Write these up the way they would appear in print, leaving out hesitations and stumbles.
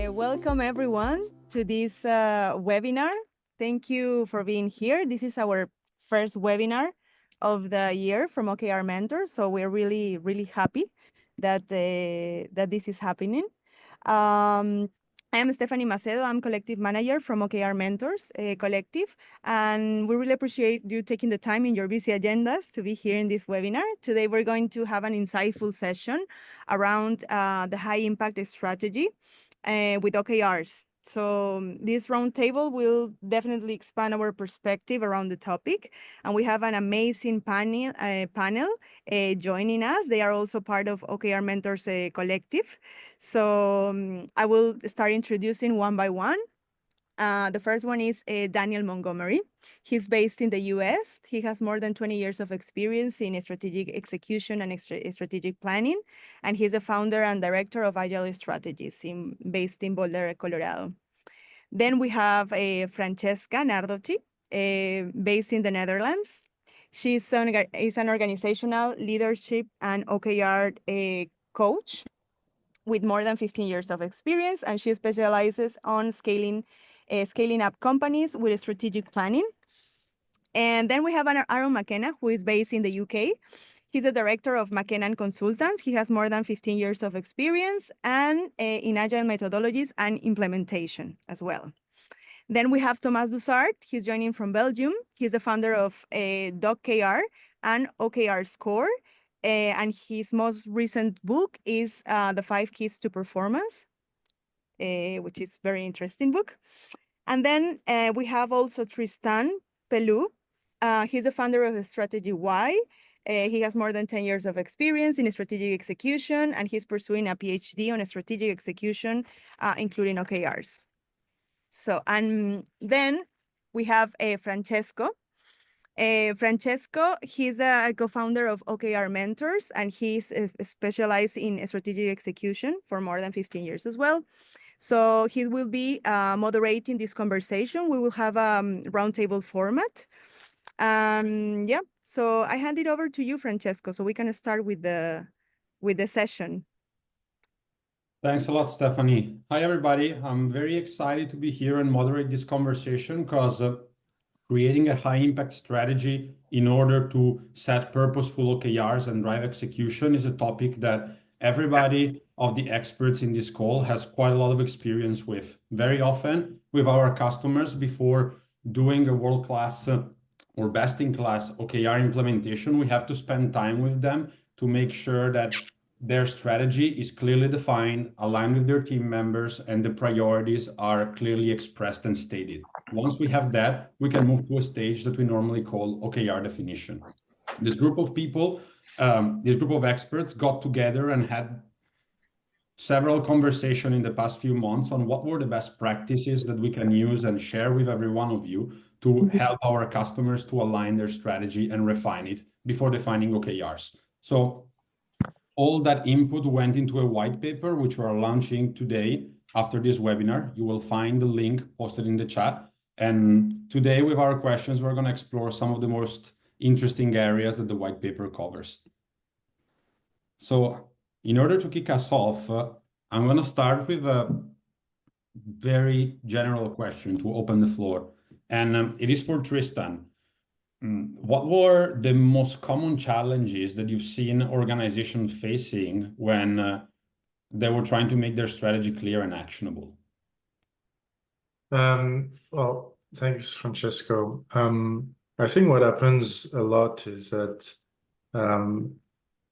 Welcome everyone to this webinar. Thank you for being here. This is our first webinar of the year from OKRmentors, so we're really, really happy that that this is happening. I am Stephanie Macedo. I'm collective manager from OKRmentors collective, and we really appreciate you taking the time in your busy agendas to be here in this webinar. Today, we're going to have an insightful session around the high impact strategy with OKRs. So this roundtable will definitely expand our perspective around the topic, and we have an amazing panel joining us. They are also part of OKRmentors collective. So I will start introducing one by one. The first one is Daniel Montgomery. He's based in the US. He has more than 20 years of experience in strategic execution and strategic planning. And he's the founder and director of Agile Strategies based in Boulder, Colorado. Then we have Francesca Nardoci, based in the Netherlands. She's an organizational leadership and OKR coach with more than 15 years of experience, and she specializes on scaling up companies with strategic planning. And then we have Aaron McKenna, who is based in the UK. He's the director of McKenna Consultants. He has more than 15 years of experience and in agile methodologies and implementation as well. Then we have Thomas Dussart. He's joining from Belgium. He's the founder of DocKR and OKR Score. And his most recent book is The 5 Keys to Performance, which is a very interesting book. And then we have also Tristan Pelou. He's the founder of Strategy Y. He has more than 10 years of experience in strategic execution, and he's pursuing a PhD on strategic execution, including OKRs. So, and then we have Francesco. Francesco, he's a co-founder of OKRmentors, and he's specialized in strategic execution for more than 15 years as well. So he will be moderating this conversation. We will have a roundtable format. Yeah, so I hand it over to you, Francesco, so we can start with the session. Thanks a lot, Stephanie. Hi, everybody. I'm very excited to be here and moderate this conversation because creating a high-impact strategy in order to set purposeful OKRs and drive execution is a topic that everybody of the experts in this call has quite a lot of experience with. Very often with our customers, before doing a world-class or best-in-class OKR implementation, we have to spend time with them to make sure that their strategy is clearly defined, aligned with their team members, and the priorities are clearly expressed and stated. Once we have that, we can move to a stage that we normally call OKR definition. This group of people, this group of experts got together and had several conversations in the past few months on what were the best practices that we can use and share with every one of you to help our customers to align their strategy and refine it before defining OKRs. So all that input went into a white paper, which we're launching today after this webinar. You will find the link posted in the chat. And today with our questions, we're going to explore some of the most interesting areas that the white paper covers. So in order to kick us off, I'm going to start with a very general question to open the floor. And it is for Tristan. What were the most common challenges that you've seen organizations facing when they were trying to make their strategy clear and actionable? Well, thanks, Francesco. I think what happens a lot is that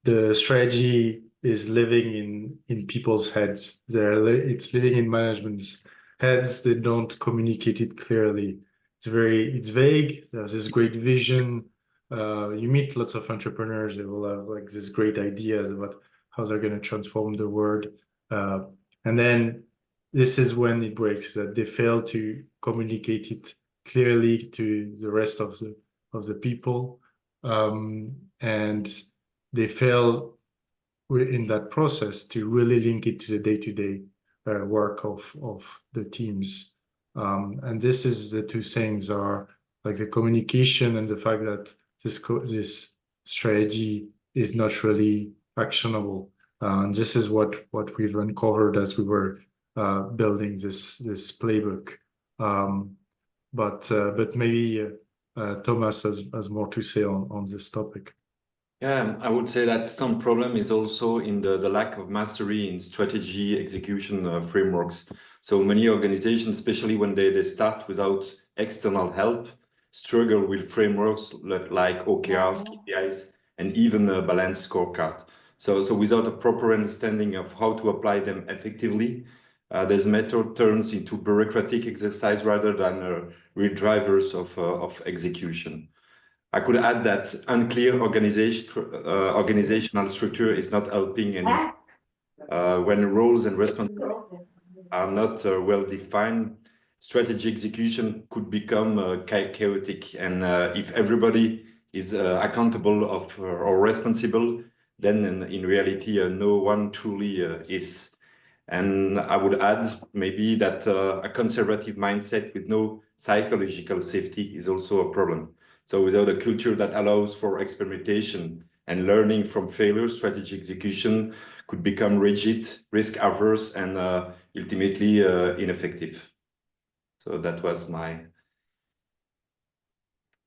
the strategy is living in people's heads. It's living in management's heads. They don't communicate it clearly. It's vague. There's this great vision. You meet lots of entrepreneurs. They will have like these great ideas about how they're going to transform the world. And then this is when it breaks, that they fail to communicate it clearly to the rest of the people. And they fail in that process to really link it to the day-to-day work of the teams. And this is the two things are like the communication and the fact that this strategy is not really actionable. And this is what we've uncovered as we were building this playbook. But maybe Thomas has more to say on this topic. Yeah, I would say that some problem is also in the lack of mastery in strategy execution frameworks. So many organizations, especially when they start without external help, struggle with frameworks like OKRs, KPIs, and even a balanced scorecard. So without a proper understanding of how to apply them effectively, this method turns into bureaucratic exercise rather than real drivers of execution. I could add that unclear organizational structure is not helping anymore. When roles and responsibilities are not well defined, strategy execution could become chaotic. And if everybody is accountable or responsible, then in reality, no one truly is. And I would add maybe that a conservative mindset with no psychological safety is also a problem. So without a culture that allows for experimentation and learning from failure, strategy execution could become rigid, risk-averse, and ultimately ineffective. So that was my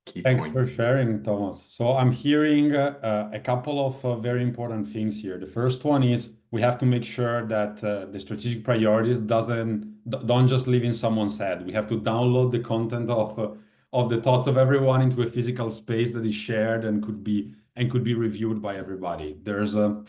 key Thanks point. for sharing, Thomas. So I'm hearing a couple of very important things here. The first one is we have to make sure that the strategic priorities don't just live in someone's head. We have to download the content of the thoughts of everyone into a physical space that is shared and could be reviewed by everybody. There's a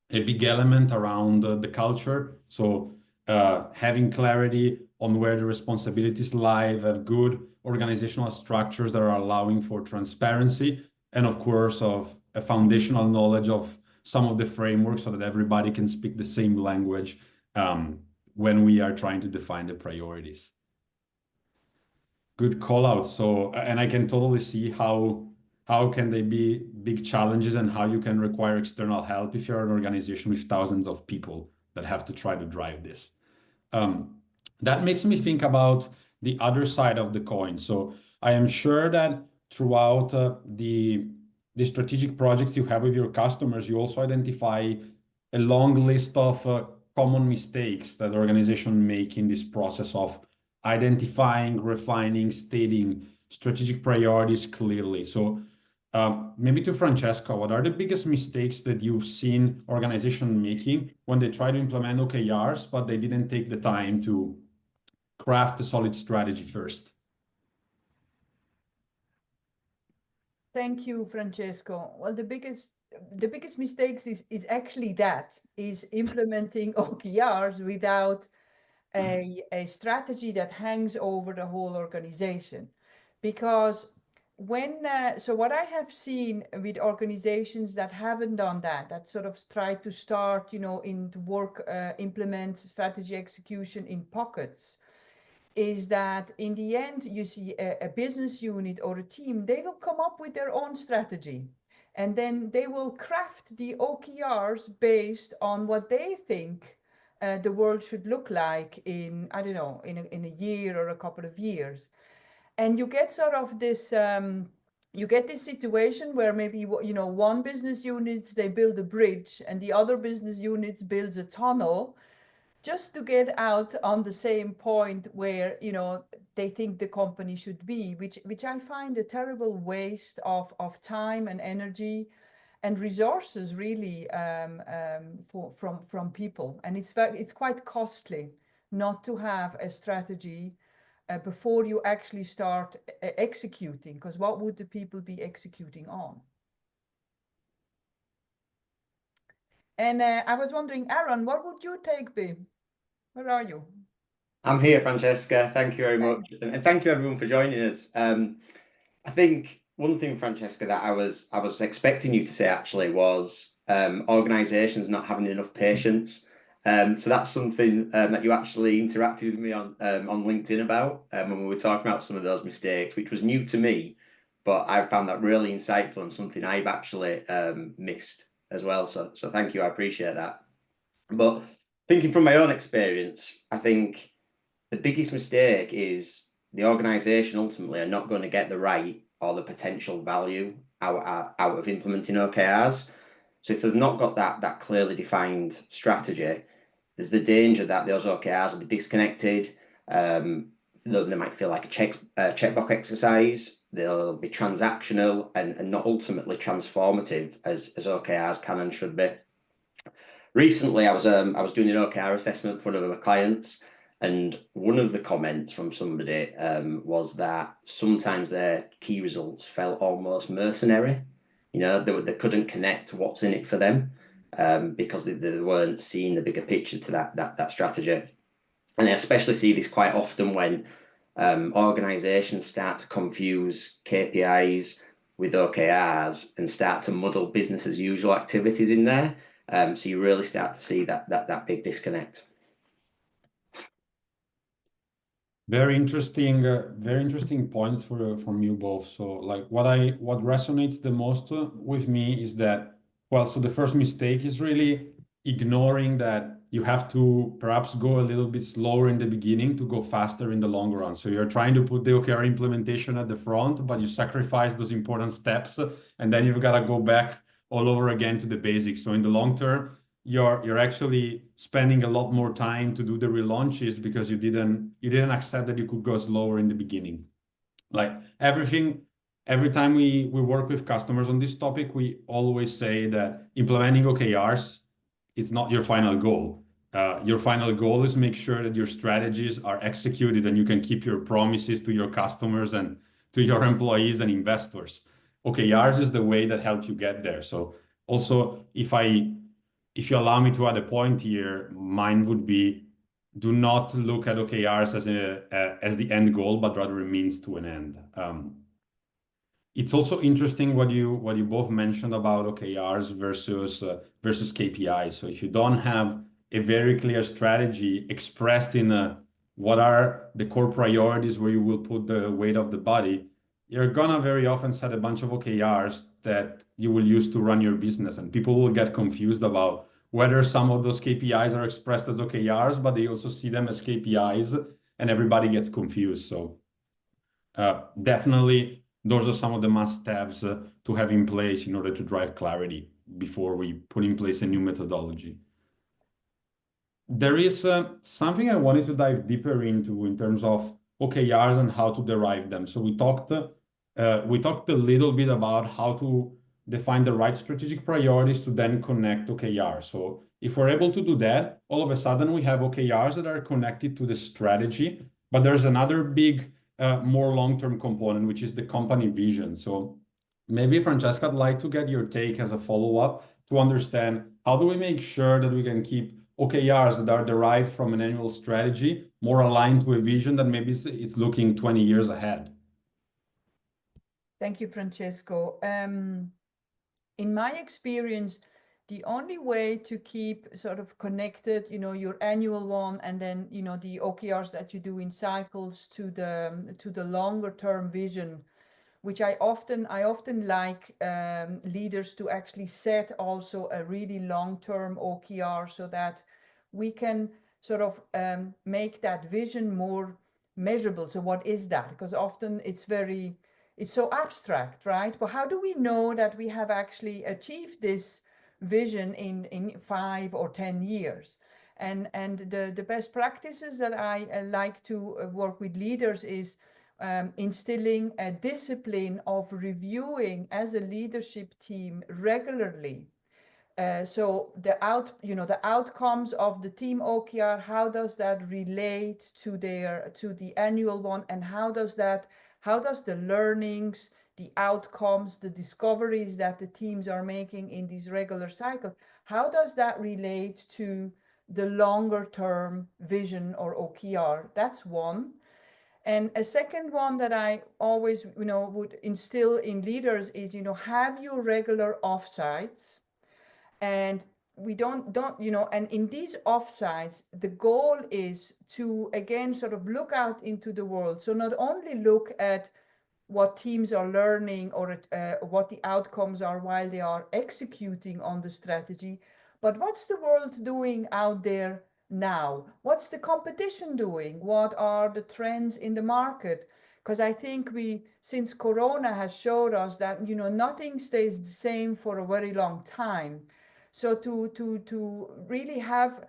big element around the culture. So having clarity on where the responsibilities lie, have good organizational structures that are allowing for transparency, and of course of a foundational knowledge of some of the frameworks so that everybody can speak the same language when we are trying to define the priorities. Good call out. So, and I can totally see how can they be big challenges and how you can require external help if you're an organization with thousands of people that have to try to drive this. That makes me think about the other side of the coin. So I am sure that throughout the strategic projects you have with your customers, you also identify a long list of common mistakes that organizations make in this process of identifying, refining, stating strategic priorities clearly. So maybe to Francesca, what are the biggest mistakes that you've seen organizations making when they try to implement OKRs, but they didn't take the time to craft a solid strategy first? Thank you, Francesco. Well, the biggest mistakes is actually implementing OKRs without a strategy that hangs over the whole organization. Because so what I have seen with organizations that haven't done that sort of tried to start, implement strategy execution in pockets, is that in the end, you see a business unit or a team, they will come up with their own strategy. And then they will craft the OKRs based on what they think the world should look like in, I don't know, in a year or a couple of years. And you get sort of this, you get this situation where maybe, one business unit, they build a bridge and the other business units builds a tunnel, just to get out on the same point where they think the company should be, which I find a terrible waste of time and energy and resources, really, from people. And it's quite costly not to have a strategy before you actually start executing, because what would the people be executing on? And I was wondering, Aaron, what would your take be? Where are you? I'm here, Francesca. Thank you very much. And thank you everyone for joining us. I think one thing, Francesca, that I was expecting you to say actually was organizations not having enough patience. So that's something that you actually interacted with me on LinkedIn about when we were talking about some of those mistakes, which was new to me, but I found that really insightful and something I've actually missed as well. So thank you. I appreciate that. But thinking from my own experience, I think the biggest mistake is the organization ultimately are not going to get the right or the potential value out of implementing OKRs. So if they've not got that clearly defined strategy, there's the danger that those OKRs will be disconnected. They might feel like a checkbox exercise. They'll be transactional and not ultimately transformative as OKRs can and should be. Recently, I was doing an OKR assessment for one of my clients, and one of the comments from somebody was that sometimes their key results felt almost mercenary. You know, they couldn't connect to what's in it for them because they weren't seeing the bigger picture to that strategy. And I especially see this quite often when organizations start to confuse KPIs with OKRs and start to muddle business as usual activities in there. So you really start to see that big disconnect. Very interesting points from you both. So like what resonates the most with me is that, well, so the first mistake is really ignoring that you have to perhaps go a little bit slower in the beginning to go faster in the long run. So you're trying to put the OKR implementation at the front, but you sacrifice those important steps, and then you've got to go back all over again to the basics. So in the long term, you're actually spending a lot more time to do the relaunches because you didn't accept that you could go slower in the beginning. Like every time we work with customers on this topic, we always say that implementing OKRs is not your final goal. Your final goal is make sure that your strategies are executed and you can keep your promises to your customers and to your employees and investors. OKRs is the way that helps you get there. So also, if you allow me to add a point here, mine would be, do not look at OKRs as the end goal, but rather a means to an end. It's also interesting what you both mentioned about OKRs versus KPIs. So if you don't have a very clear strategy expressed in what are the core priorities where you will put the weight of the body, you're gonna very often set a bunch of OKRs that you will use to run your business, and people will get confused about whether some of those KPIs are expressed as OKRs, but they also see them as KPIs, and everybody gets confused. So definitely, those are some of the must-haves to have in place in order to drive clarity before we put in place a new methodology. There is something I wanted to dive deeper into in terms of OKRs and how to derive them. So we talked a little bit about how to define the right strategic priorities to then connect OKRs. So if we're able to do that, all of a sudden we have OKRs that are connected to the strategy, but there's another big, more long-term component, which is the company vision. So maybe, Francesca, I'd like to get your take as a follow-up to understand how do we make sure that we can keep OKRs that are derived from an annual strategy more aligned to a vision that maybe it's looking 20 years ahead. Thank you, Francesco. In my experience, the only way to keep sort of connected, your annual one and then, the OKRs that you do in cycles to the longer term vision, which I often like leaders to actually set also a really long-term OKR so that we can sort of make that vision more measurable. So what is that? Because often it's so abstract, right? But how do we know that we have actually achieved this vision in 5 or 10 years? And the best practices that I like to work with leaders is instilling a discipline of reviewing as a leadership team regularly. So the outcomes of the team OKR, how does that relate to the annual one, and how does the learnings, the outcomes, the discoveries that the teams are making in these regular cycles, how does that relate to the longer term vision or OKR? That's one. And a second one that I always, would instill in leaders is, have your regular offsites. And we don't, and in these offsites, the goal is to, again, sort of look out into the world. So not only look at what teams are learning or what the outcomes are while they are executing on the strategy, but what's the world doing out there now? What's the competition doing? What are the trends in the market? Because I think since Corona has showed us that, nothing stays the same for a very long time. So to really have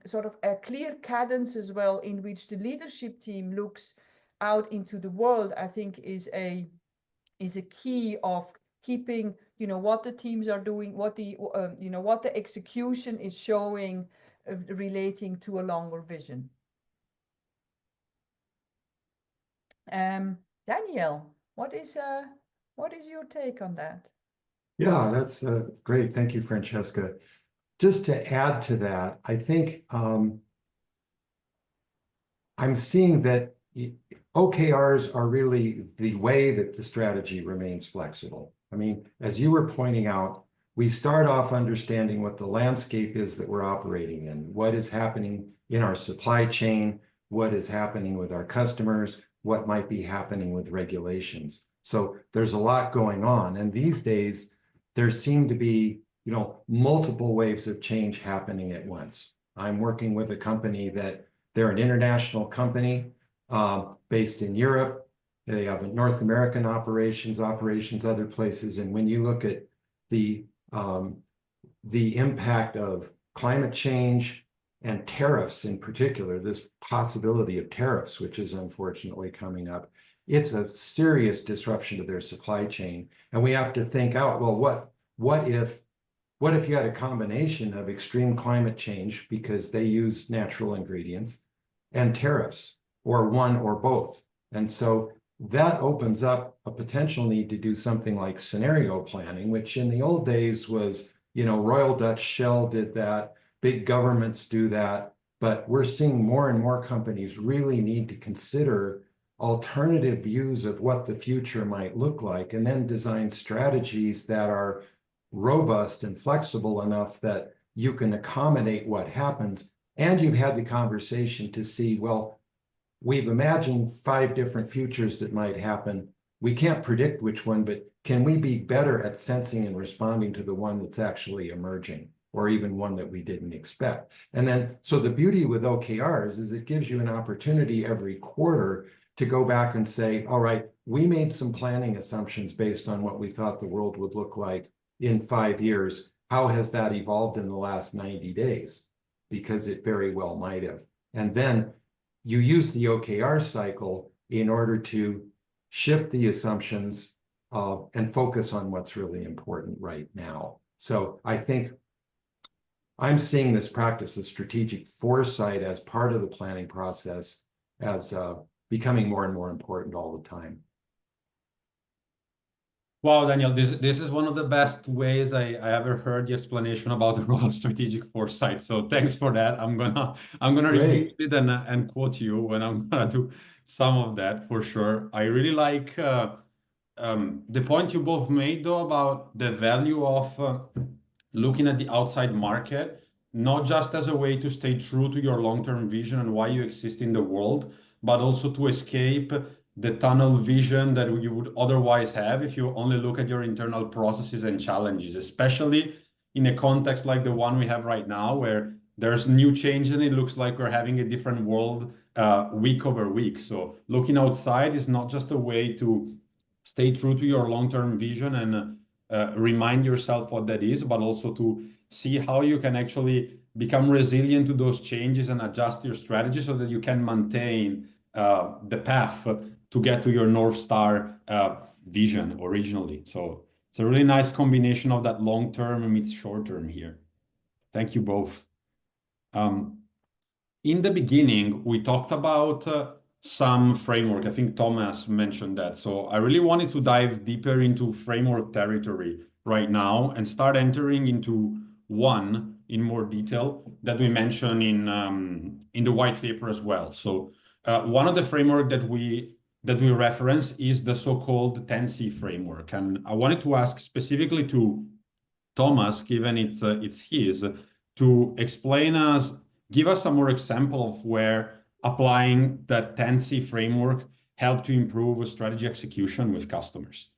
sort of a clear cadence as well in which the leadership team looks out into the world, I think is a key of keeping, what the teams are doing, what the what the execution is showing, relating to a longer vision. Daniel, what is your take on that? Yeah, that's great. Thank you, Francesca. Just to add to that, I think I'm seeing that OKRs are really the way that the strategy remains flexible. I mean, as you were pointing out, we start off understanding what the landscape is that we're operating in, what is happening in our supply chain, what is happening with our customers, what might be happening with regulations. So there's a lot going on. And these days, there seem to be, multiple waves of change happening at once. I'm working with a company that they're an international company based in Europe. They have North American operations, other places. And when you look at the impact of climate change and tariffs in particular, this possibility of tariffs, which is unfortunately coming up, it's a serious disruption to their supply chain. And we have to think out, well, what if you had a combination of extreme climate change because they use natural ingredients and tariffs, or one or both? And so that opens up a potential need to do something like scenario planning, which in the old days was, Royal Dutch Shell did that, big governments do that, but we're seeing more and more companies really need to consider alternative views of what the future might look like, and then design strategies that are robust and flexible enough that you can accommodate what happens. And you've had the conversation to see, well, we've imagined 5 different futures that might happen. We can't predict which one, but can we be better at sensing and responding to the one that's actually emerging, or even one that we didn't expect? And then, so the beauty with OKRs is it gives you an opportunity every quarter to go back and say, all right, we made some planning assumptions based on what we thought the world would look like in 5 years. How has that evolved in the last 90 days? Because it very well might have. And then you use the OKR cycle in order to shift the assumptions and focus on what's really important right now. So I think I'm seeing this practice of strategic foresight as part of the planning process as becoming more and more important all the time. Wow, Daniel, this is one of the best ways I ever heard the explanation about the role of strategic foresight. So thanks for that. I'm gonna repeat it and quote you when I'm gonna do some of that for sure. I really like the point you both made though about the value of looking at the outside market, not just as a way to stay true to your long-term vision and why you exist in the world, but also to escape the tunnel vision that you would otherwise have if you only look at your internal processes and challenges, especially in a context like the one we have right now, where there's new change and it looks like we're having a different world week over week. So looking outside is not just a way to stay true to your long-term vision and remind yourself what that is, but also to see how you can actually become resilient to those changes and adjust your strategy so that you can maintain the path to get to your North Star vision originally. So it's a really nice combination of that long-term meets short-term here. Thank you both. In the beginning, we talked about some framework. I think Thomas mentioned that. So I really wanted to dive deeper into framework territory right now and start entering into one in more detail that we mentioned in the white paper as well. So one of the framework that we reference is the so-called 10C framework. And I wanted to ask specifically to Thomas, given it's his, to give us some more example of where applying that 10C framework helped to improve strategy execution with customers.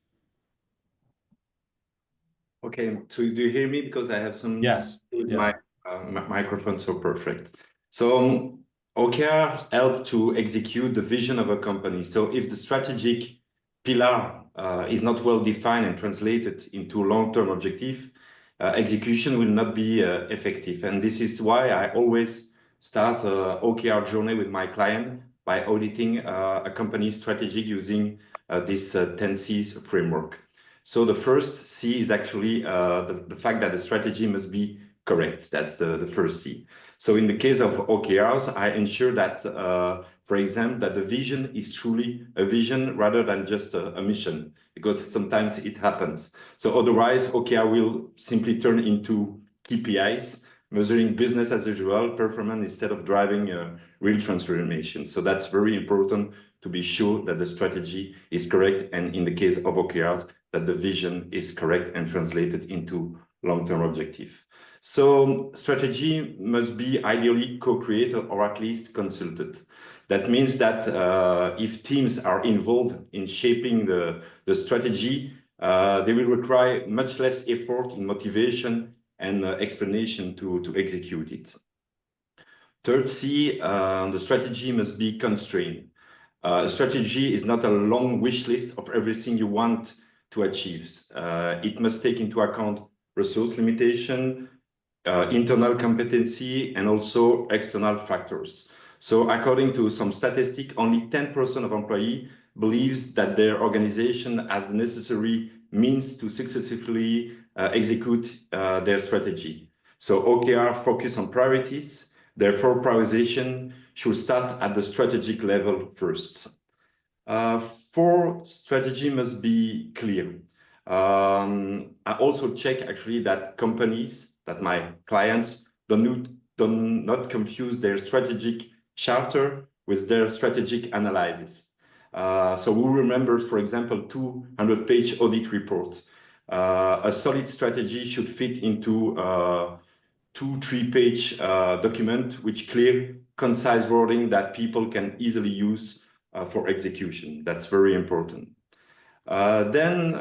Okay, so do you hear me? Because I have some... Yes. My microphone so perfect. So OKR help to execute the vision of a company. So if the strategic pillar is not well defined and translated into long-term objective, execution will not be effective. And this is why I always start an OKR journey with my client by auditing a company's strategy using this 10 C's framework. So the first C is actually the fact that the strategy must be correct. That's the first C. So in the case of OKRs, I ensure that, for example, that the vision is truly a vision rather than just a mission, because sometimes it happens. So otherwise, OKR will simply turn into KPIs, measuring business as usual performance instead of driving real transformation. So that's very important to be sure that the strategy is correct, and in the case of OKRs, that the vision is correct and translated into long-term objective. So strategy must be ideally co-created or at least consulted. That means that if teams are involved in shaping the strategy, they will require much less effort in motivation and explanation to execute it. Third C, the strategy must be constrained. A strategy is not a long wish list of everything you want to achieve. It must take into account resource limitation, internal competency, and also external factors. So according to some statistics, only 10% of employees believes that their organization has the necessary means to successfully execute their strategy. So OKR focus on priorities. Therefore, prioritization should start at the strategic level first. Fourth, strategy must be clear. I also check actually that companies, that my clients do not confuse their strategic charter with their strategic analysis. So we remember, for example, 200-page audit report. A solid strategy should fit into 2-3-page document with clear, concise wording that people can easily use for execution. That's very important. Then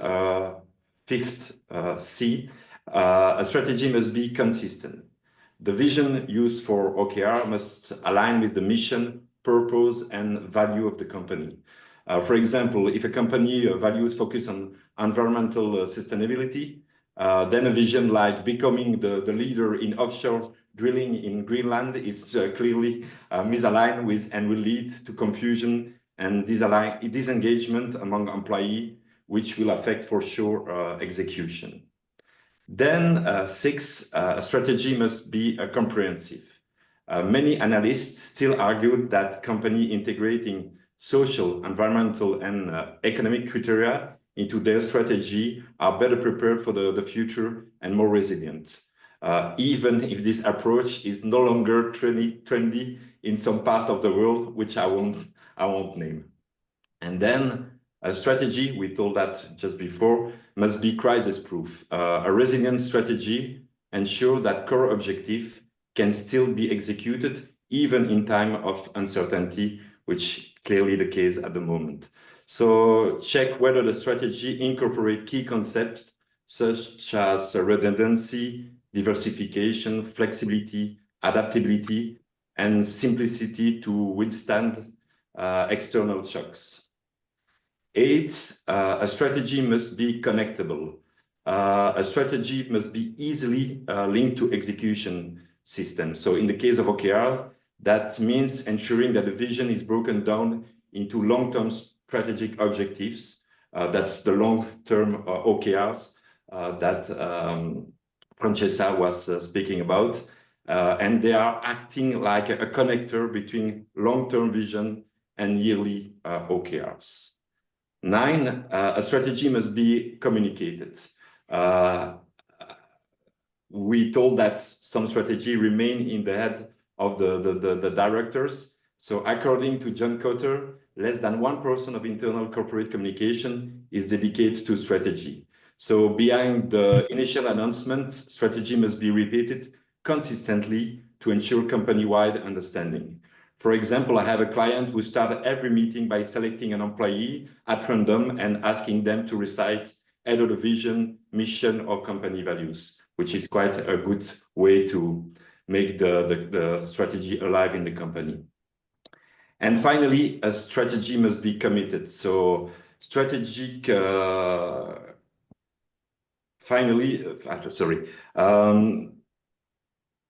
fifth C, a strategy must be consistent. The vision used for OKR must align with the mission, purpose, and value of the company. For example, if a company values focus on environmental sustainability, then a vision like becoming the leader in offshore drilling in Greenland is clearly misaligned with and will lead to confusion and disengagement among employees, which will affect for sure execution. Then six, a strategy must be comprehensive. Many analysts still argue that company integrating social, environmental, and economic criteria into their strategy are better prepared for the future and more resilient. Even if this approach is no longer trendy in some part of the world, which I won't name. And then a strategy, we told that just before, must be crisis-proof. A resilient strategy ensures that core objective can still be executed even in time of uncertainty, which clearly the case at the moment. So check whether the strategy incorporates key concepts such as redundancy, diversification, flexibility, adaptability, and simplicity to withstand external shocks. 8, a strategy must be connectable. A strategy must be easily linked to execution systems. So in the case of OKR, that means ensuring that the vision is broken down into long-term strategic objectives. That's the long-term OKRs that Francesca was speaking about. And they are acting like a connector between long-term vision and yearly OKRs. 9, a strategy must be communicated. We told that some strategy remain in the head of the directors. So according to John Cotter, less than 1% of internal corporate communication is dedicated to strategy. So behind the initial announcement, strategy must be repeated consistently to ensure company-wide understanding. For example, I have a client who started every meeting by selecting an employee at random and asking them to recite either the vision, mission, or company values, which is quite a good way to make the strategy alive in the company. And finally, a strategy must be committed. So strategic finally,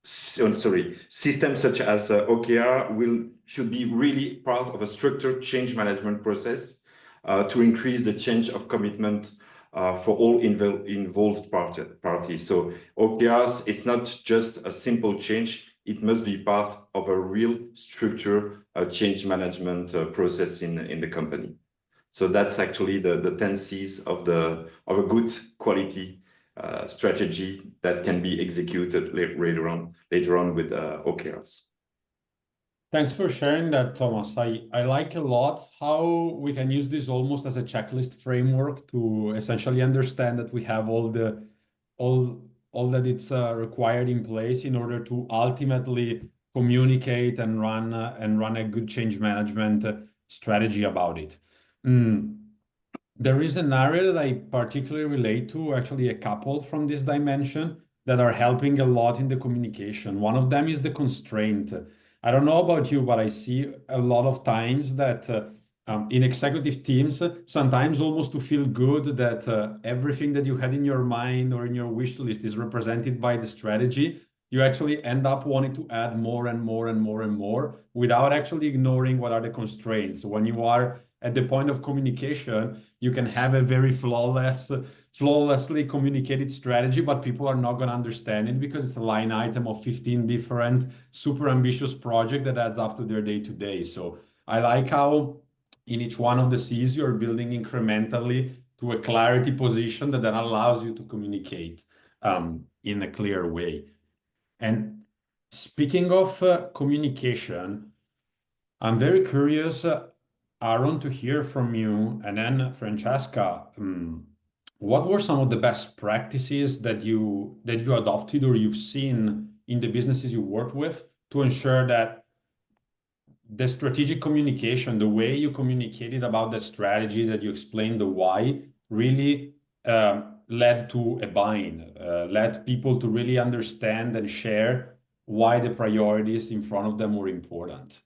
systems such as OKR should be really part of a structured change management process to increase the change of commitment for all involved parties. So OKRs, it's not just a simple change, it must be part of a real structure change management process in the company. So that's actually the 10 C's of a good quality strategy that can be executed later on with OKRs. Thanks for sharing that, Thomas. I like a lot how we can use this almost as a checklist framework to essentially understand that we have all that it's required in place in order to ultimately communicate and run a good change management strategy about it. There is an area that I particularly relate to, actually a couple from this dimension that are helping a lot in the communication. One of them is the constraint. I don't know about you, but I see a lot of times that in executive teams, sometimes almost to feel good that everything that you had in your mind or in your wish list is represented by the strategy, you actually end up wanting to add more and more and more and more without actually ignoring what are the constraints. When you are at the point of communication, you can have a very flawlessly communicated strategy, but people are not going to understand it because it's a line item of 15 different super ambitious projects that adds up to their day-to-day. So I like how in each one of the C's you're building incrementally to a clarity position that then allows you to communicate in a clear way. And speaking of communication, I'm very curious, Aaron, to hear from you, and then Francesca, what were some of the best practices that you adopted or you've seen in the businesses you work with to ensure that the strategic communication, the way you communicated about the strategy, that you explained the why, really led to a buy-in, led people to really understand and share why the priorities in front of them were important?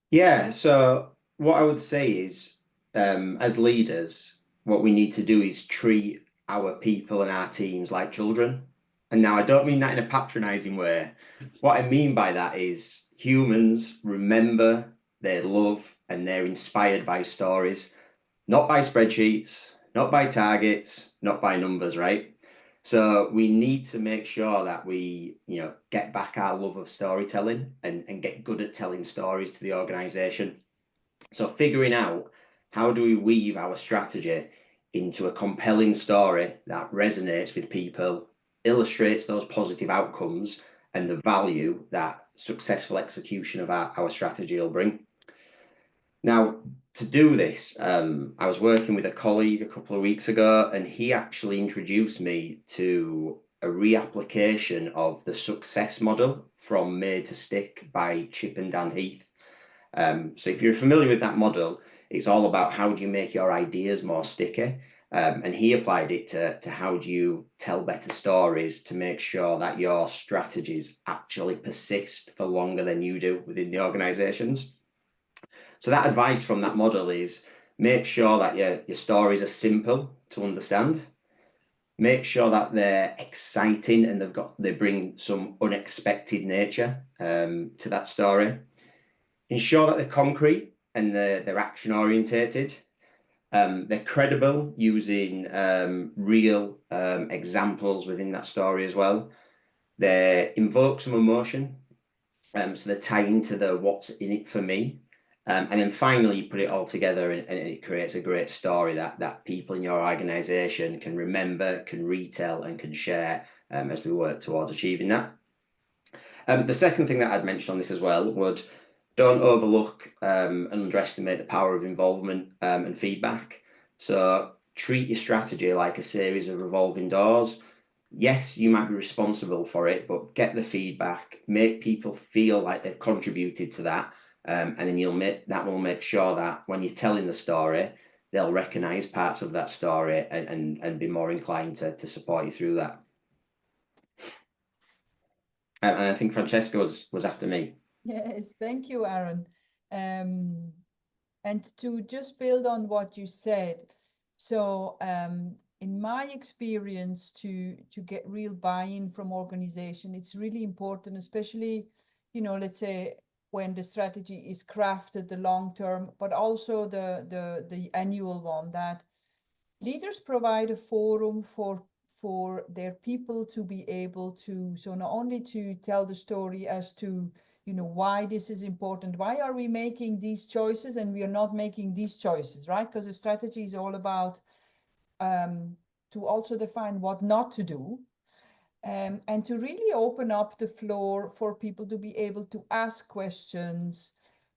Yeah, so what I would say is, as leaders, what we need to do is treat our people and our teams like children. And now I don't mean that in a patronizing way. What I mean by that is humans remember, they love, and they're inspired by stories, not by spreadsheets, not by targets, not by numbers, right? So we need to make sure that we, get back our love of storytelling and get good at telling stories to the organization. So figuring out how do we weave our strategy into a compelling story that resonates with people, illustrates those positive outcomes and the value that successful execution of our strategy will bring. Now, to do this, I was working with a colleague a couple of weeks ago, and he actually introduced me to a reapplication of the success model from Made to Stick by Chip and Dan Heath. So if you're familiar with that model, it's all about how do you make your ideas more sticky. And he applied it to how do you tell better stories to make sure that your strategies actually persist for longer than you do within the organizations. So that advice from that model is make sure that your stories are simple to understand. Make sure that they're exciting and they bring some unexpected nature to that story. Ensure that they're concrete and they're action orientated. They're credible using real examples within that story as well. They invoke some emotion, so they tie into the what's in it for me. And then finally, you put it all together and it creates a great story that people in your organization can remember, can retell, and can share as we work towards achieving that. The second thing that I'd mention on this as well would don't overlook and underestimate the power of involvement and feedback. So treat your strategy like a series of revolving doors. Yes, you might be responsible for it, but get the feedback, make people feel like they've contributed to that. And then that will make sure that when you're telling the story, they'll recognize parts of that story and be more inclined to support you through that. And I think Francesca was after me. Yes, thank you, Aaron. And to just build on what you said, so in my experience, to get real buy-in from organization, it's really important, especially, let's say when the strategy is crafted, the long term, but also the annual one, that leaders provide a forum for their people to be able to, so not only to tell the story as to, why this is important, why are we making these choices and we are not making these choices, right? Because the strategy is all about to also define what not to do, and to really open up the floor for people to be able to ask questions,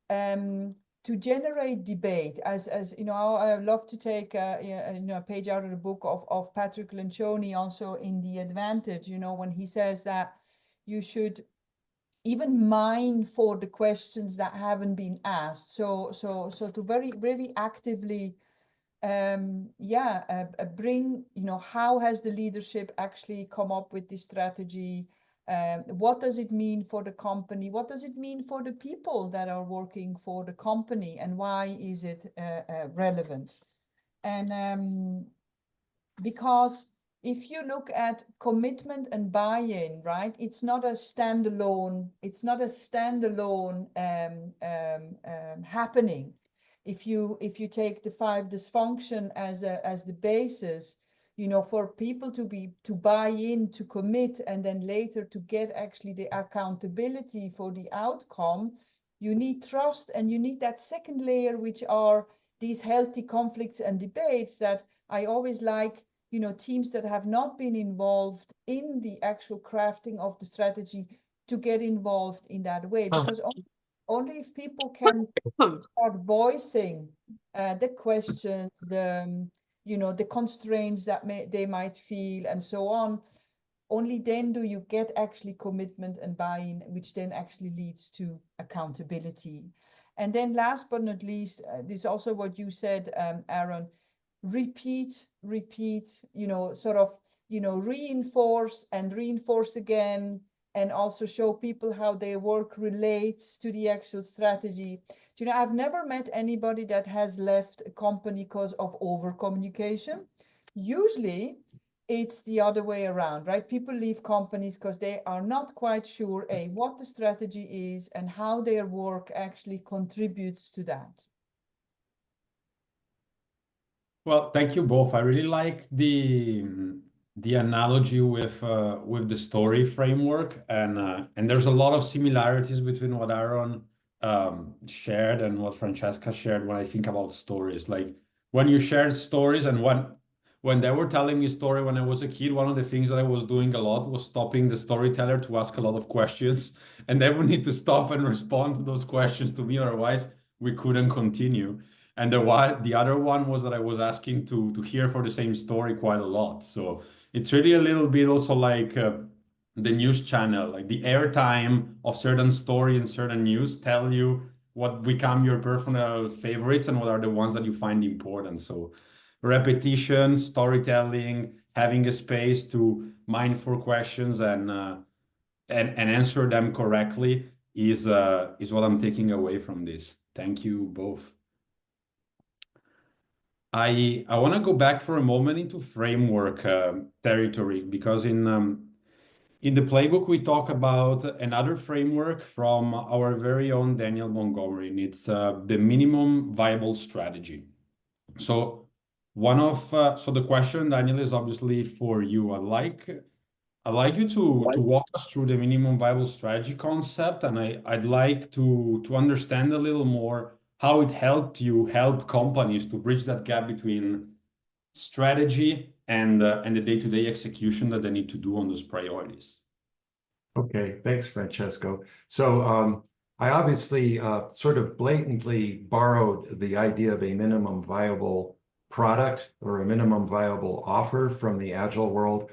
to generate debate. As I love to take a page out of the book of Patrick Lencioni, also in The Advantage, when he says that you should even mine for the questions that haven't been asked. So to very actively bring, how has the leadership actually come up with this strategy? What does it mean for the company? What does it mean for the people that are working for the company? And why is it relevant? And because if you look at commitment and buy-in, right, it's not a standalone happening. If you take the 5 dysfunction as the basis, for people to buy in, to commit, and then later to get actually the accountability for the outcome, you need trust, and you need that second layer, which are these healthy conflicts and debates that I always like, teams that have not been involved in the actual crafting of the strategy to get involved in that way, because only if people can start voicing the questions, the constraints that they might feel, and so on, only then do you get actually commitment and buy-in, which then actually leads to accountability. And then last but not least, this is also what you said, Aaron, repeat, reinforce and reinforce again, and also show people how their work relates to the actual strategy. I've never met anybody that has left a company because of over communication. Usually it's the other way around, right? People leave companies because they are not quite sure what the strategy is and how their work actually contributes to that. Well, thank you both. I really like the analogy with the story framework, and there's a lot of similarities between what Aaron shared and what Francesca shared when I think about stories. Like when you shared stories, and when they were telling me a story when I was a kid, one of the things that I was doing a lot was stopping the storyteller to ask a lot of questions, and they would need to stop and respond to those questions to me, otherwise we couldn't continue. And the other one was that I was asking to hear for the same story quite a lot. So it's really a little bit also like the news channel, like the airtime of certain story and certain news tell you what become your personal favorites and what are the ones that you find important. So repetition, storytelling, having a space to mine for questions and answer them correctly is what I'm taking away from this. Thank you both. I want to go back for a moment into framework territory, because in the playbook we talk about another framework from our very own Daniel Montgomery, and it's the minimum viable strategy. So so the question, Daniel, is obviously for you. I'd like you to walk us through the minimum viable strategy concept, and I'd like to understand a little more how it helped you help companies to bridge that gap between strategy and the day-to-day execution that they need to do on those priorities. Okay, thanks, Francesco. So I obviously sort of blatantly borrowed the idea of a minimum viable product or a minimum viable offer from the Agile world.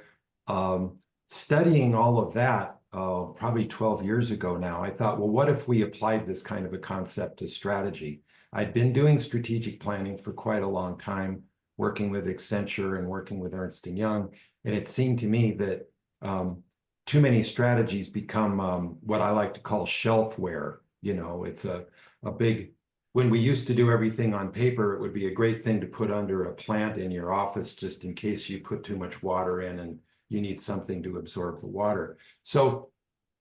Studying all of that probably 12 years ago now, I thought, well, what if we applied this kind of a concept to strategy? I'd been doing strategic planning for quite a long time, working with Accenture and working with Ernst & Young, and it seemed to me that too many strategies become what I like to call shelfware. It's a big when we used to do everything on paper, it would be a great thing to put under a plant in your office just in case you put too much water in and you need something to absorb the water. So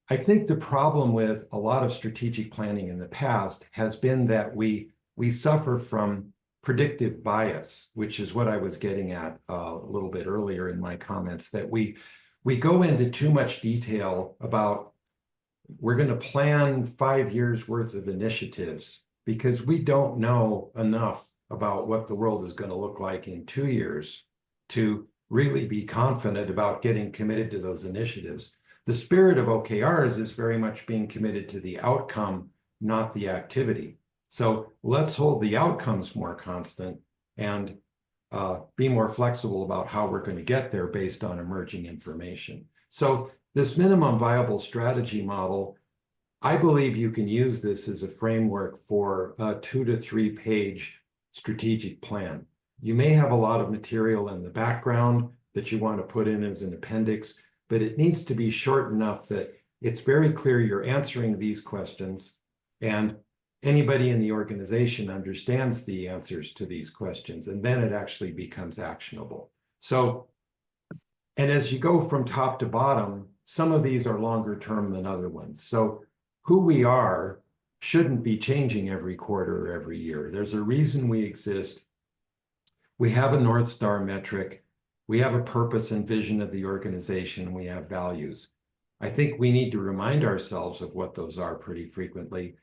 I think the problem with a lot of strategic planning in the past has been that we suffer from predictive bias, which is what I was getting at a little bit earlier in my comments, that we go into too much detail about we're going to plan 5 years worth of initiatives because we don't know enough about what the world is going to look like in 2 years to really be confident about getting committed to those initiatives. The spirit of OKRs is very much being committed to the outcome, not the activity. So let's hold the outcomes more constant and be more flexible about how we're going to get there based on emerging information. So this minimum viable strategy model, I believe you can use this as a framework for a 2 to 3 page strategic plan. You may have a lot of material in the background that you want to put in as an appendix, but it needs to be short enough that it's very clear you're answering these questions and anybody in the organization understands the answers to these questions, and then it actually becomes actionable. So, and as you go from top to bottom, some of these are longer term than other ones. So who we are shouldn't be changing every quarter or every year. There's a reason we exist. We have a North Star metric. We have a purpose and vision of the organization. We have values. I think we need to remind ourselves of what those are pretty frequently.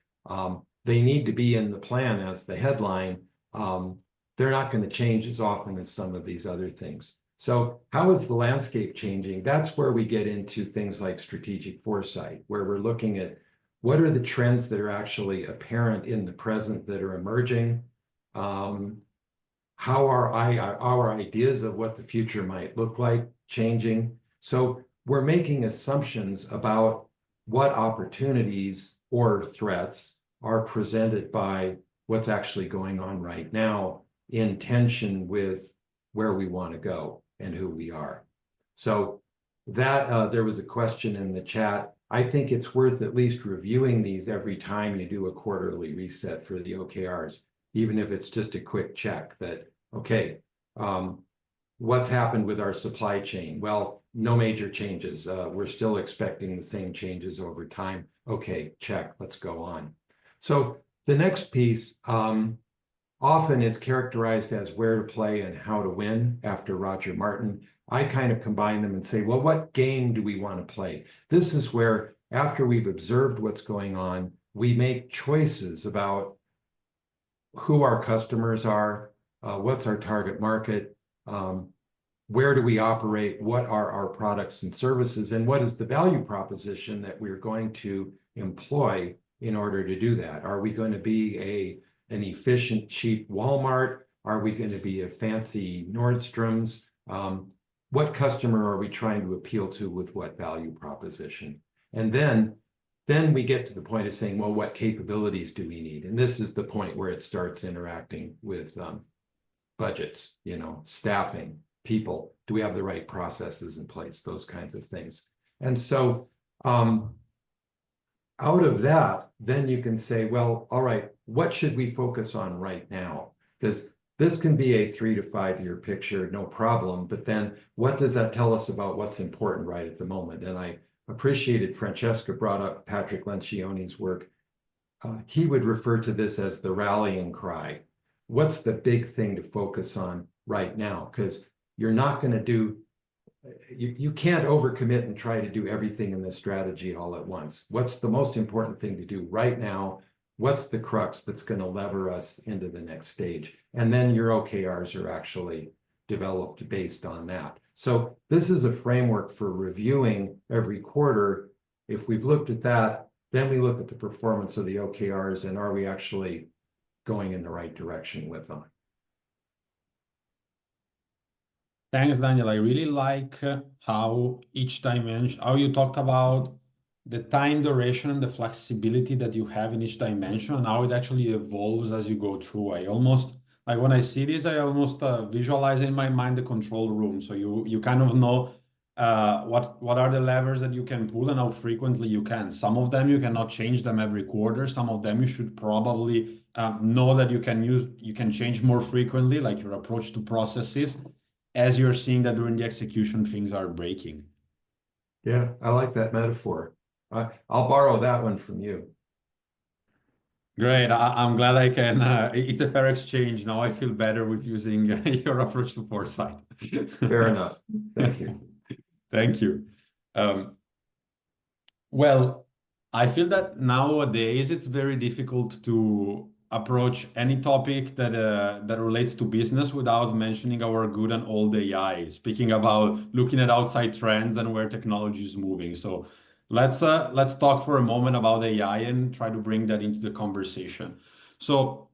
They need to be in the plan as the headline. They're not going to change as often as some of these other things. So how is the landscape changing? That's where we get into things like strategic foresight, where we're looking at what are the trends that are actually apparent in the present that are emerging? How are our ideas of what the future might look like changing? So we're making assumptions about what opportunities or threats are presented by what's actually going on right now in tension with where we want to go and who we are. So that there was a question in the chat. I think it's worth at least reviewing these every time you do a quarterly reset for the OKRs, even if it's just a quick check that, okay, what's happened with our supply chain? Well, no major changes. We're still expecting the same changes over time. Okay, check, let's go on. So the next piece often is characterized as where to play and how to win after Roger Martin. I kind of combine them and say, well, what game do we want to play? This is where, after we've observed what's going on, we make choices about who our customers are, what's our target market, where do we operate, what are our products and services, and what is the value proposition that we're going to employ in order to do that? Are we going to be an efficient, cheap Walmart? Are we going to be a fancy Nordstrom's? What customer are we trying to appeal to with what value proposition? And then we get to the point of saying, well, what capabilities do we need? And this is the point where it starts interacting with budgets, staffing, people. Do we have the right processes in place? Those kinds of things. And so out of that, then you can say, well, all right, what should we focus on right now? Because this can be a 3 to 5 year picture, no problem. But then what does that tell us about what's important right at the moment? And I appreciated Francesca brought up Patrick Lencioni's work. He would refer to this as the rallying cry. What's the big thing to focus on right now? Because you're not going to do, you can't overcommit and try to do everything in this strategy all at once. What's the most important thing to do right now? What's the crux that's going to lever us into the next stage? And then your OKRs are actually developed based on that. So this is a framework for reviewing every quarter. If we've looked at that, then we look at the performance of the OKRs and are we actually going in the right direction with them? Thanks, Daniel. I really like how each dimension, how you talked about the time duration and the flexibility that you have in each dimension and how it actually evolves as you go through. I almost, like when I see this, I almost visualize in my mind the control room. So you kind of know what are the levers that you can pull and how frequently you can. Some of them you cannot change them every quarter. Some of them you should probably know that you can change more frequently, like your approach to processes, as you're seeing that during the execution things are breaking. Yeah, I like that metaphor. I'll borrow that one from you. Great. I'm glad I can. It's a fair exchange. Now I feel better with using your approach to foresight. Fair enough. Thank you. Thank you. Well, I feel that nowadays it's very difficult to approach any topic that relates to business without mentioning our good and old AI, speaking about looking at outside trends and where technology is moving. So let's talk for a moment about AI and try to bring that into the conversation. So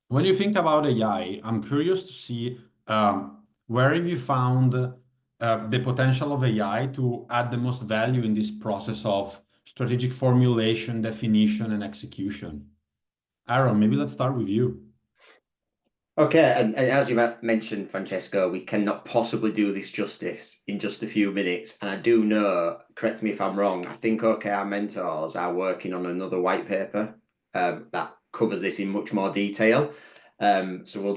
when you think about AI, I'm curious to see where have you found the potential of AI to add the most value in this process of strategic formulation, definition, and execution. Aaron, maybe let's start with you. Okay, and as you mentioned, Francesco, we cannot possibly do this justice in just a few minutes. And I do know, correct me if I'm wrong, I think OKRmentors are working on another white paper that covers this in much more detail. So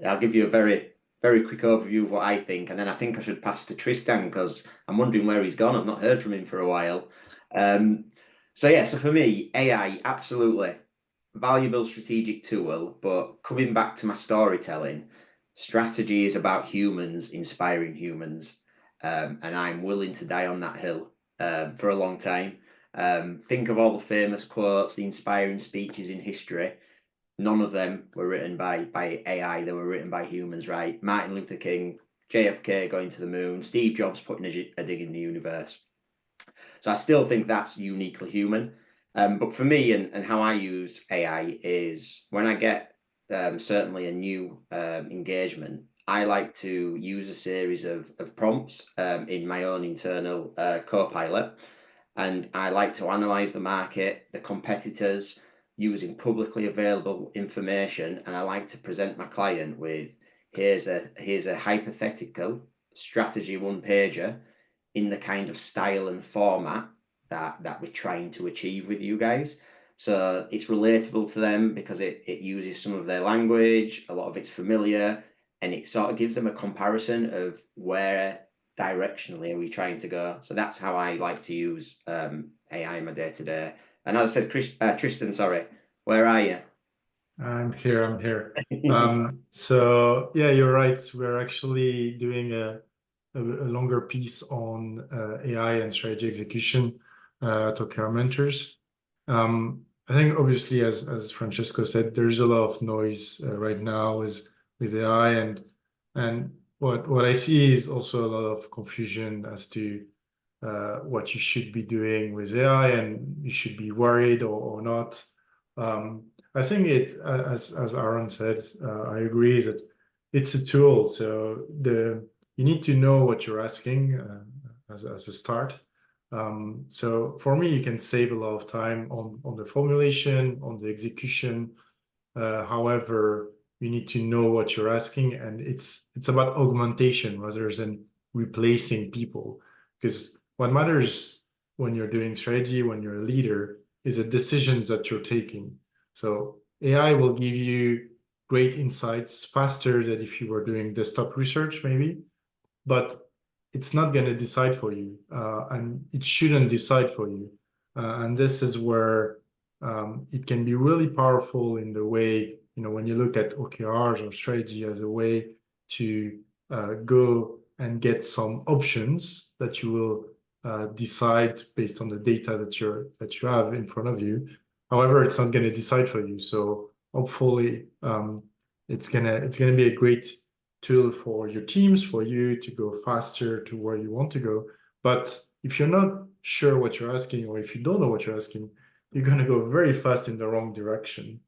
I'll give you a very, very quick overview of what I think. And then I think I should pass to Tristan because I'm wondering where he's gone. I've not heard from him for a while. So for me, AI, absolutely. Valuable strategic tool, but coming back to my storytelling, strategy is about humans inspiring humans, and I'm willing to die on that hill for a long time. Think of all the famous quotes, the inspiring speeches in history. None of them were written by AI, they were written by humans, right? Martin Luther King, JFK going to the moon, Steve Jobs putting a dig in the universe. So I still think that's uniquely human. But for me and how I use AI is when I get certainly a new engagement, I like to use a series of prompts in my own internal Copilot. And I like to analyze the market, the competitors, using publicly available information. And I like to present my client with, here's a hypothetical strategy one-pager in the kind of style and format that we're trying to achieve with you guys. So it's relatable to them because it uses some of their language, a lot of it's familiar, and it sort of gives them a comparison of where directionally are we trying to go. So that's how I like to use AI in my day-to-day. And as I said, Tristan, sorry, where are you? I'm here. So yeah, you're right. We're actually doing a longer piece on AI and strategy execution at OKRmentors. I think obviously, as Francesco said, there's a lot of noise right now with AI, and what I see is also a lot of confusion as to what you should be doing with AI, and you should be worried or not. I think it, as Aaron said, I agree that it's a tool. So you need to know what you're asking as a start. So for me, you can save a lot of time on the formulation, on the execution. However, you need to know what you're asking, and it's about augmentation rather than replacing people. Because what matters when you're doing strategy, when you're a leader, is the decisions that you're taking. So AI will give you great insights faster than if you were doing desktop research, maybe, but it's not going to decide for you, and it shouldn't decide for you. And this is where it can be really powerful in the way, when you look at OKRs or strategy as a way to go and get some options that you will decide based on the data that you have in front of you. However, it's not going to decide for you. So hopefully, it's gonna be a great tool for your teams, for you to go faster to where you want to go. But if you're not sure what you're asking, or if you don't know what you're asking, you're going to go very fast in the wrong direction,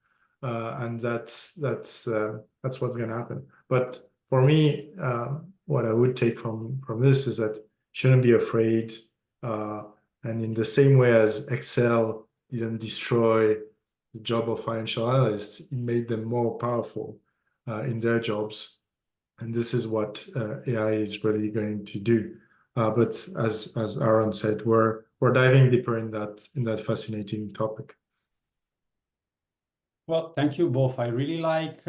and that's what's going to happen. But for me, what I would take from this is that you shouldn't be afraid. And in the same way as Excel didn't destroy the job of financial analysts, it made them more powerful in their jobs. And this is what AI is really going to do. But as Aaron said, we're diving deeper in that fascinating topic. Well, thank you both. I really like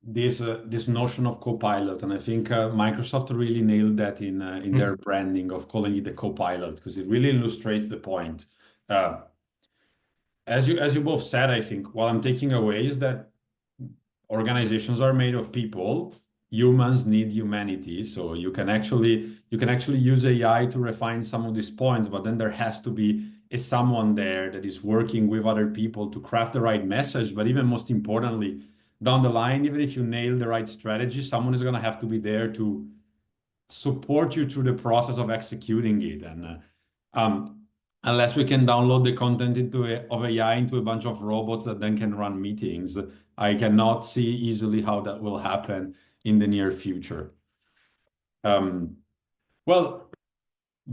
this notion of Copilot, and I think Microsoft really nailed that in their branding of calling it the Copilot, because it really illustrates the point. As you both said, I think what I'm taking away is that organizations are made of people. Humans need humanity, so you can actually use AI to refine some of these points, but then there has to be someone there that is working with other people to craft the right message. But even most importantly, down the line, even if you nail the right strategy, someone is going to have to be there to support you through the process of executing it. And unless we can download the content of AI into a bunch of robots that then can run meetings, I cannot see easily how that will happen in the near future. Well,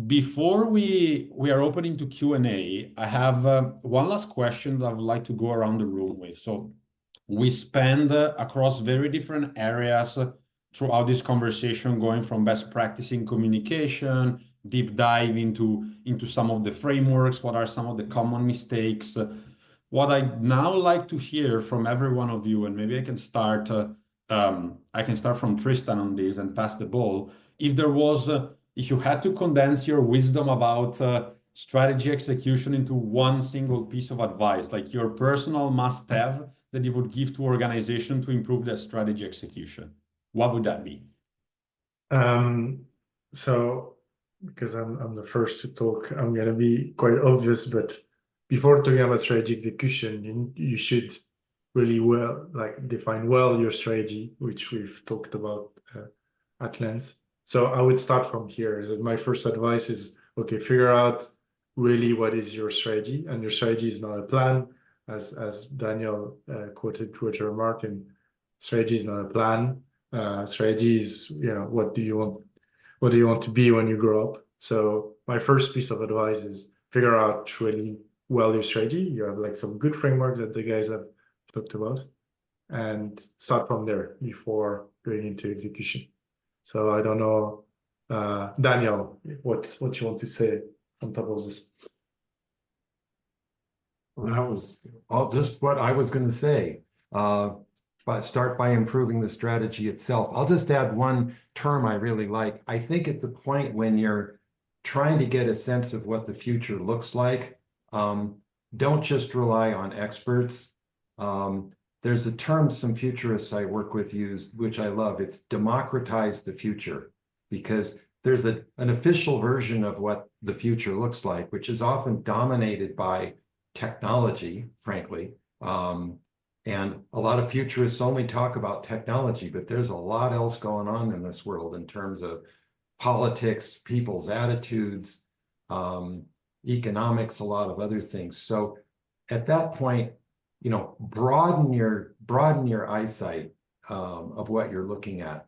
before we are opening to Q&A, I have one last question that I would like to go around the room with. So we spend across very different areas throughout this conversation, going from best practice in communication, deep dive into some of the frameworks, what are some of the common mistakes. What I'd now like to hear from every one of you, and maybe I can start from Tristan on this and pass the ball. If you had to condense your wisdom about strategy execution into one single piece of advice, like your personal must-have that you would give to organization to improve their strategy execution, what would that be? So because I'm the first to talk, I'm gonna be quite obvious, but before talking about strategy execution, you should really define well your strategy, which we've talked about at length. So I would start from here. My first advice is, okay, figure out really what is your strategy, and your strategy is not a plan, as Daniel quoted Roger Martin. Strategy is not a plan. Strategy is, what do you want to be when you grow up? So my first piece of advice is figure out really well your strategy. You have like some good frameworks that the guys have talked about, and start from there before going into execution. So I don't know, Daniel, what you want to say on top of this? Well, that was all just what I was going to say. But start by improving the strategy itself. I'll just add one term I really like. I think at the point when you're trying to get a sense of what the future looks like, don't just rely on experts. There's a term some futurists I work with use, which I love. It's democratize the future, because there's an official version of what the future looks like, which is often dominated by technology, frankly. And a lot of futurists only talk about technology, but there's a lot else going on in this world in terms of politics, people's attitudes, economics, a lot of other things. So at that point, broaden your eyesight of what you're looking at.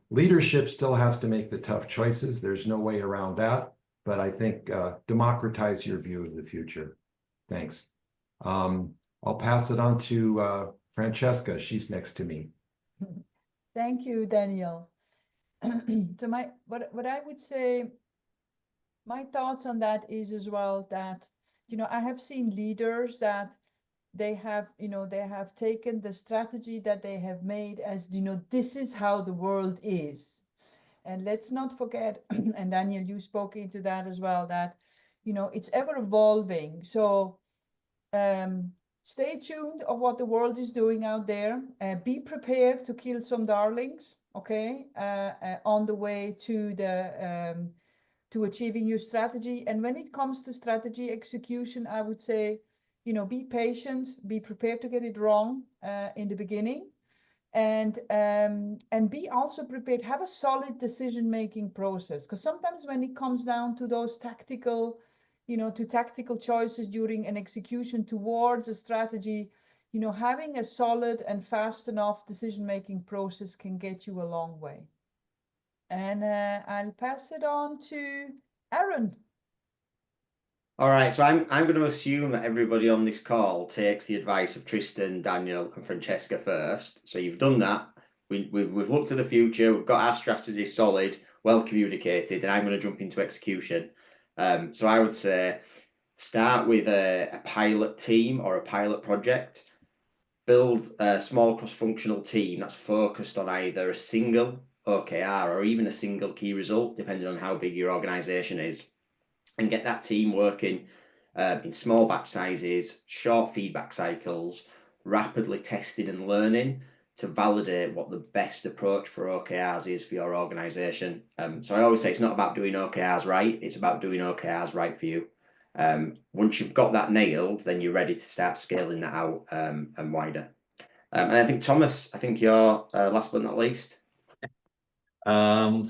Leadership still has to make the tough choices. There's no way around that. But I think democratize your view of the future. Thanks. I'll pass it on to Francesca. She's next to me. Thank you, Daniel. So what I would say, my thoughts on that is as well that, I have seen leaders that they have taken the strategy that they have made as, this is how the world is. And let's not forget, and Daniel, you spoke into that as well, that, it's ever evolving. So stay tuned of what the world is doing out there. Be prepared to kill some darlings, okay, on the way to to achieving your strategy. And when it comes to strategy execution, I would say, be patient, be prepared to get it wrong in the beginning, and be also prepared, have a solid decision-making process. Because sometimes when it comes down to those tactical choices during an execution towards a strategy, having a solid and fast enough decision-making process can get you a long way. And I'll pass it on to Aaron. All right, so I'm going to assume that everybody on this call takes the advice of Tristan, Daniel, and Francesca first. So you've done that. We've looked to the future. We've got our strategy solid, well communicated, and I'm going to jump into execution. So I would say start with a pilot team or a pilot project. build a small cross-functional team that's focused on either a single OKR or even a single key result, depending on how big your organization is, and get that team working in small batch sizes, short feedback cycles, rapidly testing and learning to validate what the best approach for OKRs is for your organization. So I always say it's not about doing OKRs right, it's about doing OKRs right for you. Once you've got that nailed, then you're ready to start scaling that out and wider. And I think, Thomas, I think you're last but not least.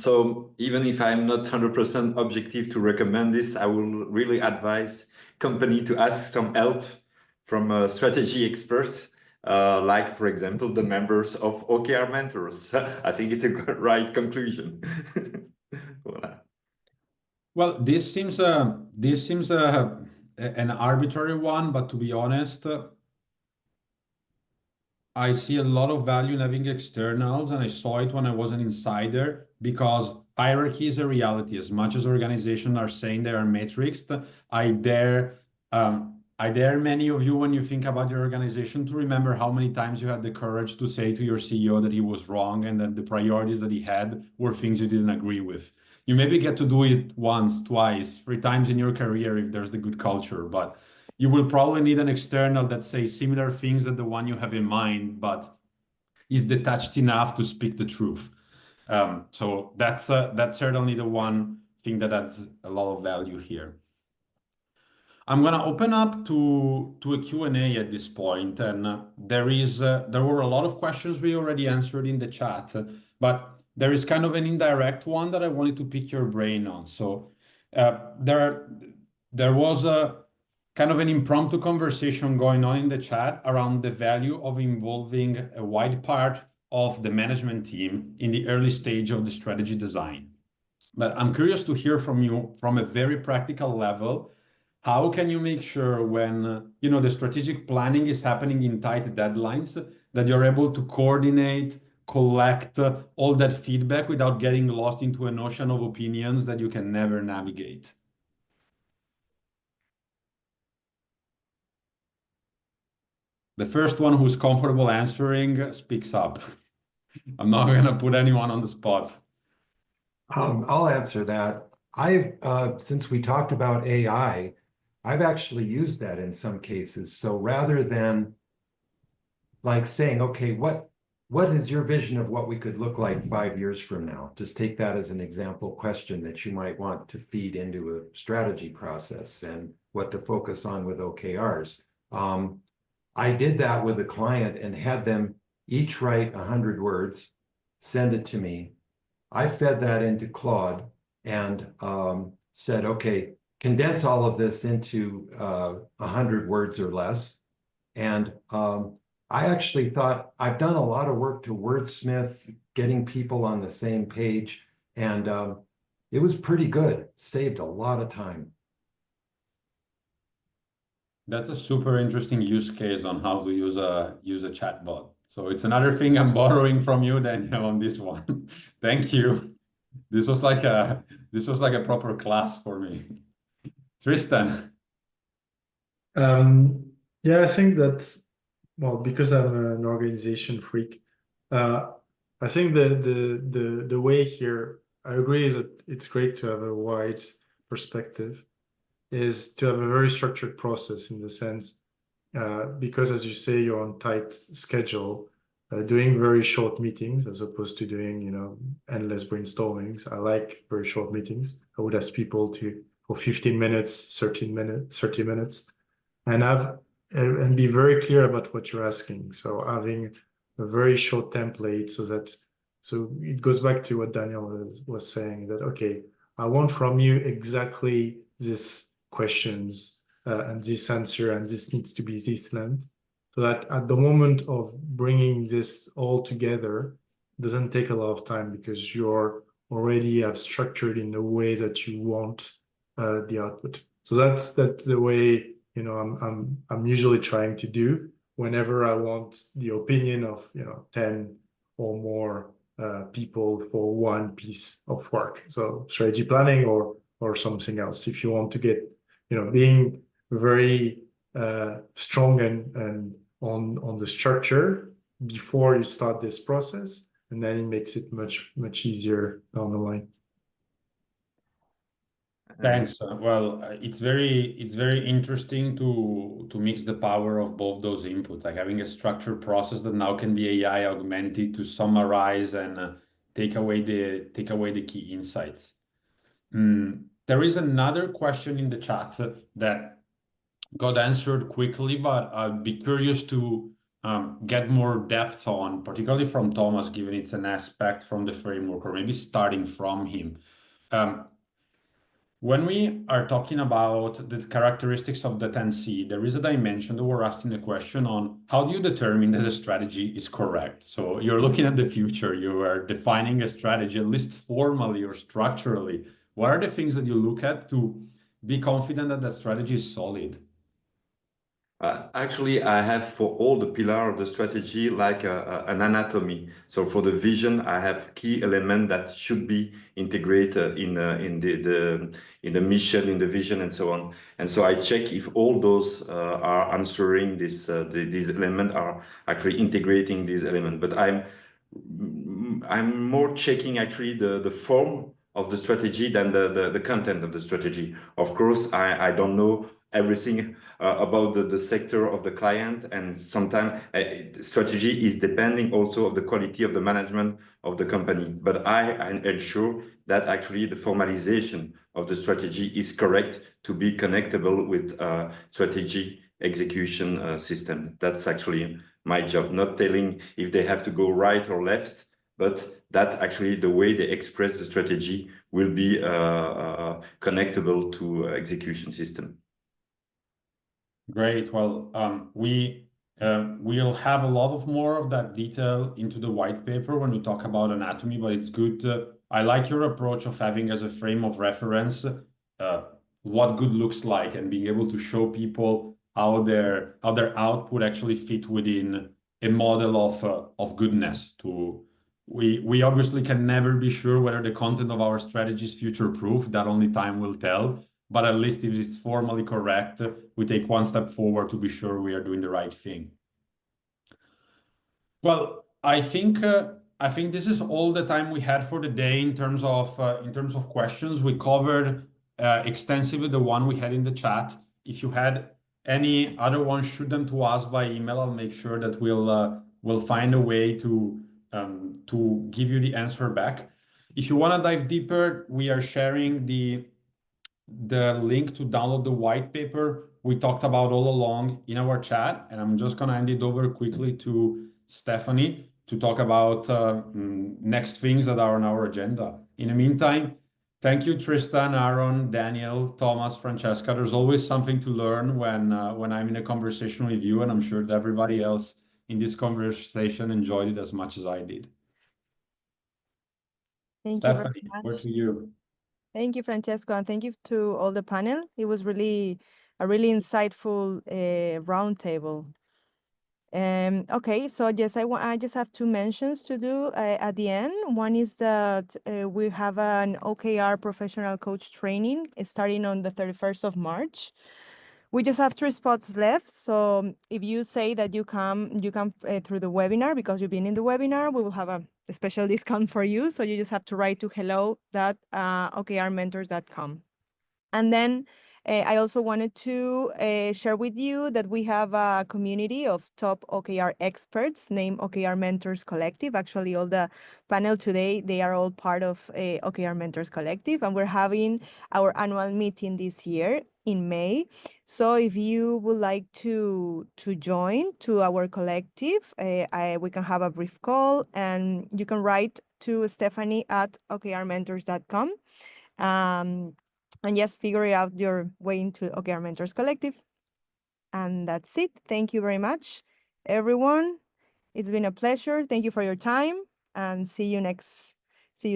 So even if I'm not 100% objective to recommend this, I will really advise company to ask some help from a strategy expert, like, for example, the members of OKRmentors. I think it's a right conclusion. Voilà. Well, this seems an arbitrary one, but to be honest, I see a lot of value in having externals, and I saw it when I was an insider, because hierarchy is a reality. As much as organizations are saying they are matrixed, I dare many of you, when you think about your organization, to remember how many times you had the courage to say to your CEO that he was wrong and that the priorities that he had were things you didn't agree with. You maybe get to do it once, twice, 3 times in your career if there's the good culture, but you will probably need an external that says similar things that the one you have in mind, but is detached enough to speak the truth. So that's certainly the one thing that adds a lot of value here. I'm going to open up to a Q&A at this point, and there were a lot of questions we already answered in the chat, but there is kind of an indirect one that I wanted to pick your brain on. So there was a kind of an impromptu conversation going on in the chat around the value of involving a wide part of the management team in the early stage of the strategy design. But I'm curious to hear from you from a very practical level. How can you make sure when the strategic planning is happening in tight deadlines that you're able to coordinate, collect all that feedback without getting lost into an ocean of opinions that you can never navigate? The first one who's comfortable answering speaks up. I'm not going to put anyone on the spot. I'll answer that. Since we talked about AI, I've actually used that in some cases. So rather than like saying, okay, what is your vision of what we could look like 5 years from now? Just take that as an example question that you might want to feed into a strategy process and what to focus on with OKRs. I did that with a client and had them each write 100 words, send it to me. I fed that into Claude and said, okay, condense all of this into 100 words or less. And I actually thought I've done a lot of work to wordsmith, getting people on the same page. And it was pretty good, saved a lot of time. That's a super interesting use case on how to use a chatbot. So it's another thing I'm borrowing from you, Daniel, on this one. Thank you. This was like a proper class for me. Tristan. Yeah, I think that, well, because I'm an organization freak, I think the way here, I agree that it's great to have a wide perspective, is to have a very structured process in the sense, because as you say, you're on tight schedule, doing very short meetings as opposed to doing, endless brainstormings. I like very short meetings. I would ask people for 15 minutes, 30 minutes, and be very clear about what you're asking. So having a very short template so it goes back to what Daniel was saying, that, okay, I want from you exactly this questions and this answer, and this needs to be this length, so that at the moment of bringing this all together, it doesn't take a lot of time because you're already have structured in the way that you want the output. So that's the way I'm usually trying to do whenever I want the opinion of 10 or more people for one piece of work. So strategy planning or something else. If you want to get being very strong and on the structure before you start this process, and then it makes it much easier down the line. Thanks. Well, it's very interesting to mix the power of both those inputs, like having a structured process that now can be AI augmented to summarize and take away the key insights. There is another question in the chat that got answered quickly, but I'd be curious to get more depth on, particularly from Thomas, given it's an aspect from the framework, or maybe starting from him. When we are talking about the characteristics of the 10C, there is a dimension that we're asking the question on how do you determine that a strategy is correct? So you're looking at the future, you are defining a strategy, at least formally or structurally. What are the things that you look at to be confident that that strategy is solid? Actually, I have for all the pillar of the strategy like an anatomy. So for the vision, I have key element that should be integrated in the mission, in the vision, and so on. And so I check if all those are answering this. These elements are actually integrating these elements. But I'm more checking actually the form of the strategy than the content of the strategy. Of course, I don't know everything about the sector of the client, and sometimes strategy is depending also of the quality of the management of the company. But I ensure that actually the formalization of the strategy is correct to be connectable with strategy execution system. That's actually my job, not telling if they have to go right or left, but that actually the way they express the strategy will be connectable to execution system. Great. Well, we'll have a lot of more of that detail into the white paper when we talk about anatomy, but it's good. I like your approach of having as a frame of reference what good looks like and being able to show people how their output actually fit within a model of goodness. We obviously can never be sure whether the content of our strategy is future-proof. That only time will tell. But at least if it's formally correct, we take one step forward to be sure we are doing the right thing. Well, I think this is all the time we had for the day in terms of questions. We covered extensively the one we had in the chat. If you had any other ones, shoot them to us by email. I'll make sure that we'll find a way to give you the answer back. If you want to dive deeper, we are sharing the link to download the white paper we talked about all along in our chat, and I'm just gonna hand it over quickly to Stephanie to talk about next things that are on our agenda. In the meantime, thank you, Tristan, Aaron, Daniel, Thomas, Francesca. There's always something to learn when I'm in a conversation with you, and I'm sure that everybody else in this conversation enjoyed it as much as I did. Thank Stephanie, you very over much. to you. Thank you, Francesco, and thank you to all the panel. It was really a really insightful roundtable. Okay, so yes, I just have two mentions to do at the end. One is that we have an OKR professional coach training starting on the 31st of March. We just have 3 spots left. So if you say that you come through the webinar because you've been in the webinar, we will have a special discount for you. So you just have to write to hello@okrmentors.com. And then I also wanted to share with you that we have a community of top OKR experts named OKR Mentors Collective. Actually, all the panel today, they are all part of OKR Mentors Collective, and we're having our annual meeting this year in May. So if you would like to join to our collective, we can have a brief call, and you can write to Stephanie@okrmentors.com. And just figure out your way into OKR Mentors Collective. And that's it. Thank you very much, everyone. It's been a pleasure. Thank you for your time, and see you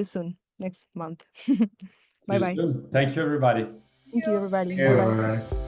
soon next month. Bye-bye. Thank you, everybody. Thank you, everybody. Yeah. Bye-bye. Bye.